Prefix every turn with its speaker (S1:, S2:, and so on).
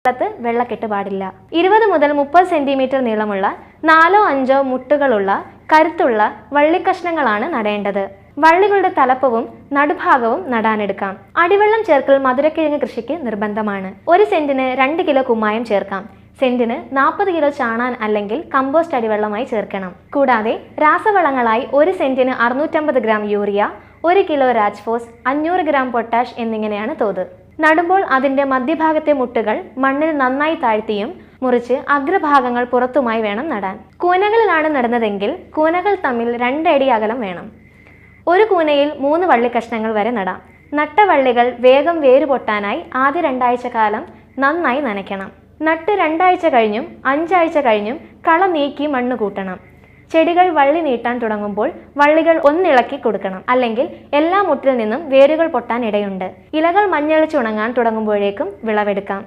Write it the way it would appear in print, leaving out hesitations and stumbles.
S1: സ്ഥലത്ത് വെള്ളക്കെട്ട് പാടില്ല. 20 മുതൽ 30 സെന്റിമീറ്റർ നീളമുള്ള 4-5 മുട്ടുകളുള്ള കരുത്തുള്ള വള്ളിക്കഷ്ണങ്ങളാണ് നടേണ്ടത്. വള്ളികളുടെ തലപ്പവും നടുഭാഗവും നടാനെടുക്കാം. അടിവെള്ളം ചേർക്കൽ മധുരക്കിഴങ്ങ് കൃഷിക്ക് നിർബന്ധമാണ്. 1 സെന്റിന് 2 കിലോ കുമ്മായം ചേർക്കാം. സെന്റിന് 40 കിലോ ചാണാൻ അല്ലെങ്കിൽ കമ്പോസ്റ്റ് അടിവെള്ളമായി ചേർക്കണം. കൂടാതെ രാസവളങ്ങളായി 1 സെന്റിന് 650 gram urea, 1 kilo Rajphos, 500 gram potash എന്നിങ്ങനെയാണ് തോത്. നടുമ്പോൾ അതിന്റെ മധ്യഭാഗത്തെ മുട്ടുകൾ മണ്ണിൽ നന്നായി താഴ്ത്തിയും മുറിച്ച് അഗ്രഭാഗങ്ങൾ പുറത്തുമായി വേണം നടാൻ. കൂനകളിലാണ് നടുന്നതെങ്കിൽ കൂനകൾ തമ്മിൽ 2 അടി അകലം വേണം. ഒരു കൂനയിൽ 3 വള്ളിക്കഷ്ണങ്ങൾ വരെ നടാം. നട്ട വള്ളികൾ വേഗം വേര് പൊട്ടാനായി ആദ്യ 2 ആഴ്ച കാലം നന്നായി നനയ്ക്കണം. നട്ട് 2 ആഴ്ച കഴിഞ്ഞും 5 ആഴ്ച കഴിഞ്ഞും കള നീക്കി മണ്ണ് കൂട്ടണം. ചെടികൾ വള്ളി നീട്ടാൻ തുടങ്ങുമ്പോൾ വള്ളികൾ ഒന്നിളക്കി കൊടുക്കണം. അല്ലെങ്കിൽ എല്ലാ മുട്ടിൽ നിന്നും വേരുകൾ പൊട്ടാൻ ഇടയുണ്ട്. ഇലകൾ മഞ്ഞളിച്ചുണങ്ങാൻ തുടങ്ങുമ്പോഴേക്കും വിളവെടുക്കാം.